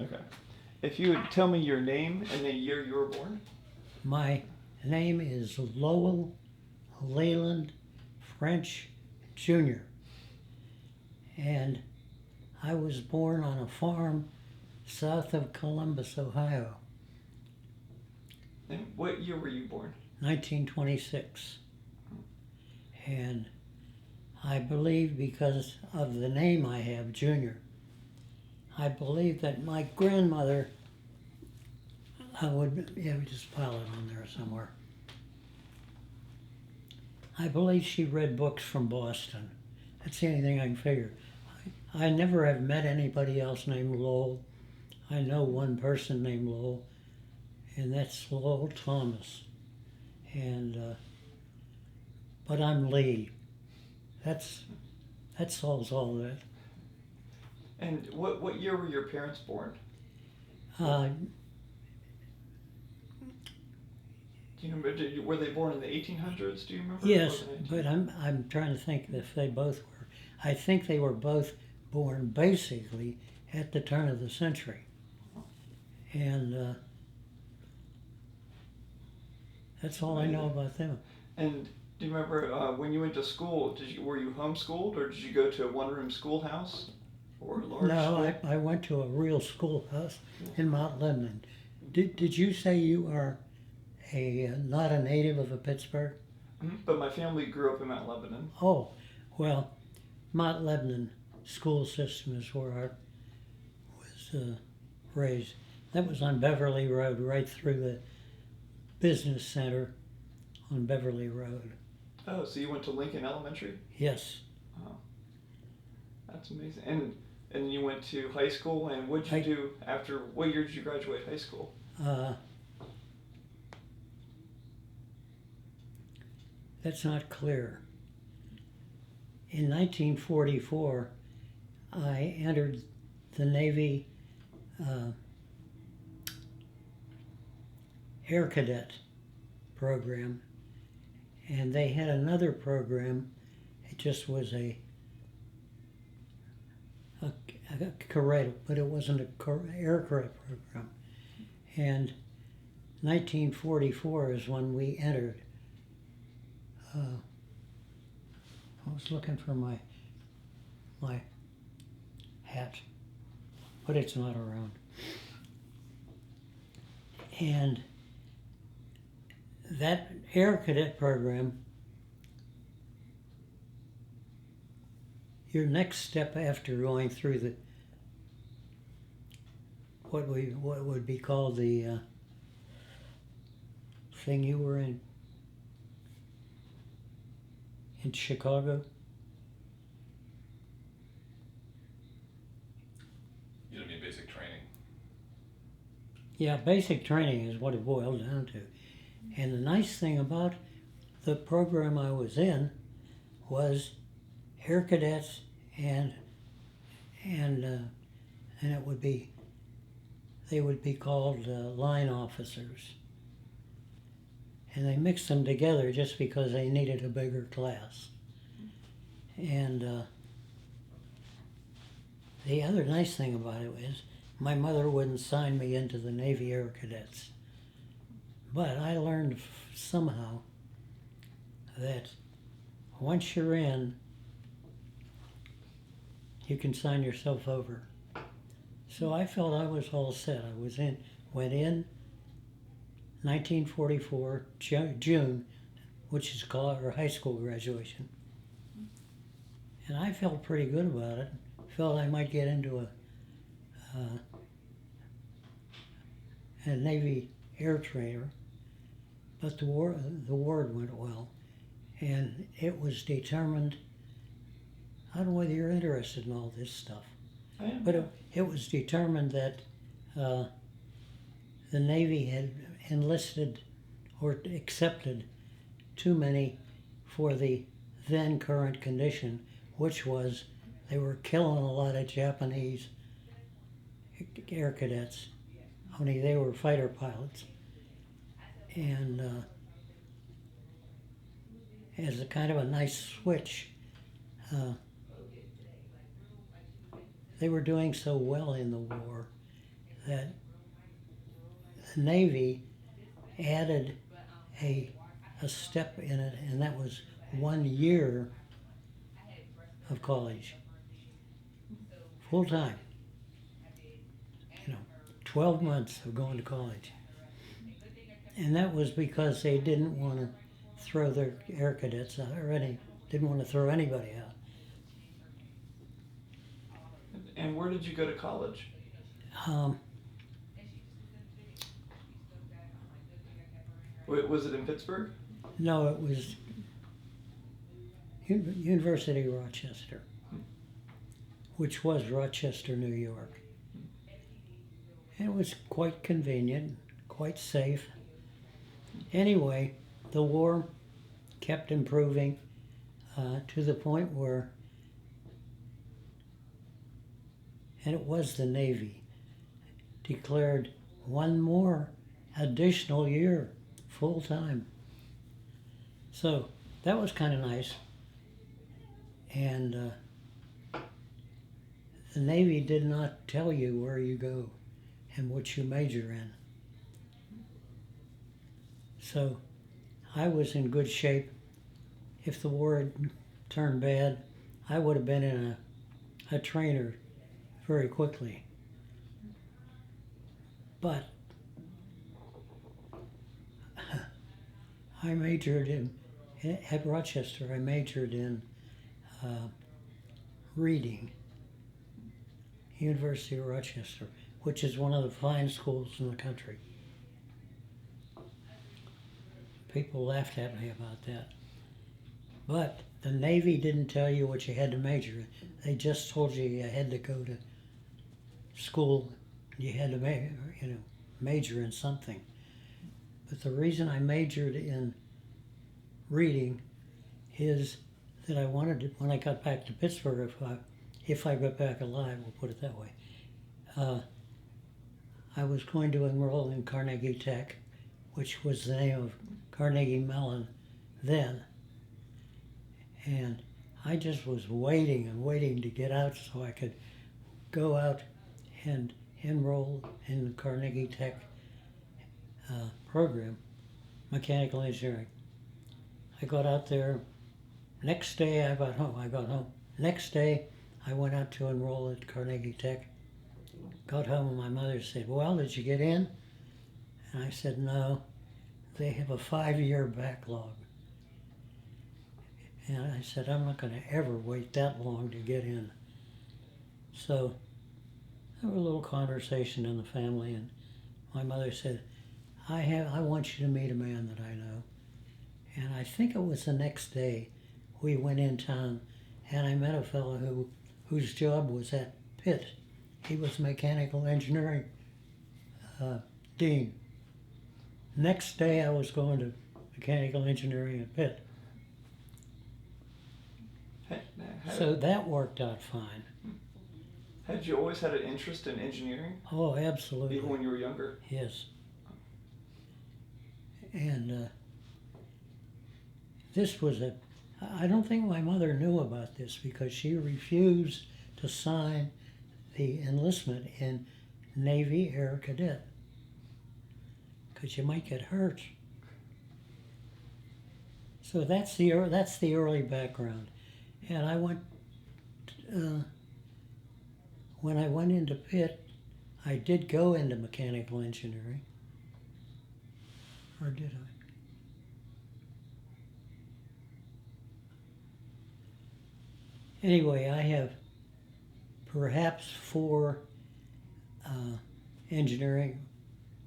Okay. If you would tell me your name and the year you were born. My name is Lowell Leland French Jr. And I was born on a farm south of Columbus, Ohio, And what year were you born? 1926. And I believe because of the name I have, Junior, I believe that my grandmother, we just pile it on there somewhere. I believe she read books from Boston. That's the only thing I can figure. I never have met anybody else named Lowell. I know one person named Lowell, and that's Lowell Thomas. And but I'm Lee. That solves all that. And what year were your parents born? Uh, Do you remember? Were they born in the 1800s? Do you remember? yes, Or the 1900s? but I'm trying to think if they both were. I think they were both born basically at the turn of the century, and that's all I know about them. And do you remember when you went to school? Were you homeschooled or did you go to a one-room schoolhouse or a large No, school? I went to a real schoolhouse in Mount Lebanon. Did you say you are not a native of Pittsburgh? But my family grew up in Mount Lebanon. Oh, well, Mount Lebanon school system is where I was raised. That was on Beverly Road, right through the business center on Beverly Road. Oh, so you went to Lincoln Elementary? Yes. Oh, that's amazing. And you went to high school, and what did you do after? What year did you graduate high school? That's not clear. In 1944, I entered the Navy Air Cadet program, and they had another program. It just was a cadet, but it wasn't a air cadet program. And 1944 is when we entered. I was looking for my hat, but it's not around. And that Air Cadet program, your next step after going through the what would be called the thing you were in Chicago. You don't mean basic training. Yeah, basic training is what it boiled down to. And the nice thing about the program I was in was Air Cadets and it would be they would be called line officers. And they mixed them together just because they needed a bigger class. And the other nice thing about it is my mother wouldn't sign me into the Navy Air Cadets. But I learned somehow that once you're in, you can sign yourself over. So I felt I was all set. Went in 1944, June, which is called our high school graduation. And I felt pretty good about it. Felt I might get into a Navy air trainer, but the ward went well. And it was determined, I don't know whether you're interested in all this stuff, but it was determined that the Navy had enlisted or accepted too many for the then current condition, which was they were killing a lot of Japanese air cadets, only they were fighter pilots. And as a kind of a nice switch, they were doing so well in the war that the Navy added a step in it, and that was 1 year of college, full time. 12 months of going to college. And that was because they didn't want to throw their air cadets out, didn't want to throw anybody out. And where did you go to college? Um, Was it in Pittsburgh? no, it was University of Rochester, which was Rochester, New York. And it was quite convenient, quite safe. Anyway, the war kept improving to the point where, and it was the Navy, declared one more additional year full time. So that was kind of nice. And the Navy did not tell you where you go and what you major in. So I was in good shape. If the war had turned bad, I would have been in a trainer very quickly. But I majored at Rochester, I majored in reading. University of Rochester, which is one of the fine schools in the country. People laughed at me about that. But the Navy didn't tell you what you had to major in. They just told you had to go to school, you had to major in something. But the reason I majored in reading is that I wanted to, when I got back to Pittsburgh, if I got back alive, we'll put it that way, I was going to enroll in Carnegie Tech, which was the name of Carnegie Mellon then. And I just was waiting and waiting to get out so I could go out and enroll in the Carnegie Tech program, mechanical engineering. I got out there. Next day I got home. Next day I went out to enroll at Carnegie Tech. Got home and my mother said, "Well, did you get in?" And I said, "No, they have a 5-year backlog." And I said, "I'm not going to ever wait that long to get in." So there was a little conversation in the family, and my mother said, I want you to meet a man that I know." And I think it was the next day we went in town, and I met a fellow whose job was at Pitt. He was mechanical engineering dean. Next day I was going to mechanical engineering at Pitt. So that worked out fine. Had you always had an interest in engineering? Oh, absolutely. Even when you were younger? Yes. And this was I don't think my mother knew about this because she refused to sign the enlistment in Navy Air Cadet because you might get hurt. So that's the early background. And I went, when I went into Pitt, I did go into mechanical engineering. Or did I? Anyway, I have perhaps 4 engineering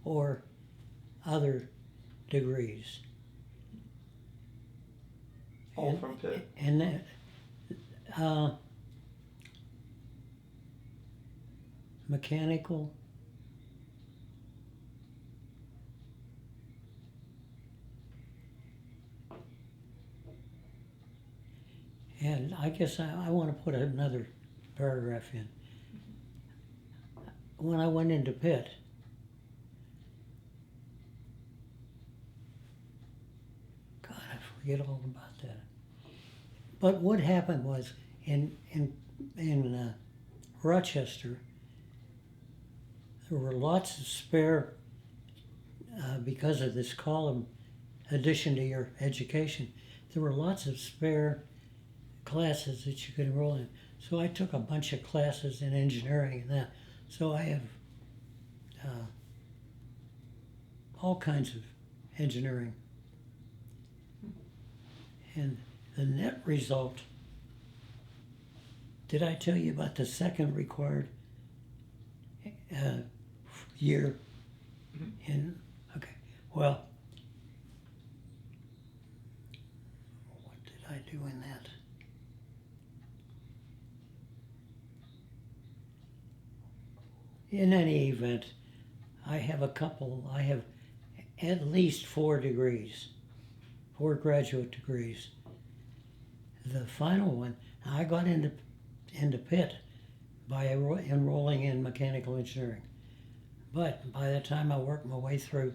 or other degrees. All from Pitt? And that, mechanical, and I guess I want to put another paragraph in. When I went into Pitt, God, I forget all about that. But what happened was in Rochester, there were lots of spare, because of this column, addition to your education, there were lots of spare classes that you could enroll in. So I took a bunch of classes in engineering and that. So I have all kinds of engineering. And the net result, did I tell you about the second required year in, okay, well, what did I do in that? In any event, I have at least 4 degrees, 4 graduate degrees. The final one, I got into Pitt by enrolling in mechanical engineering. But by the time I worked my way through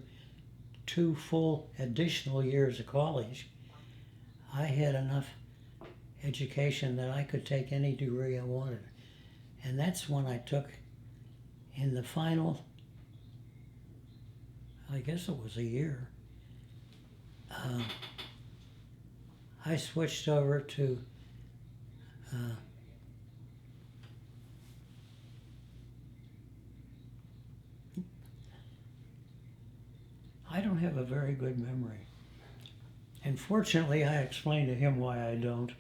2 full additional years of college, I had enough education that I could take any degree I wanted. And that's when I took, in the final, I guess it was a year, I switched over to I don't have a very good memory. And fortunately, I explained to him why I don't.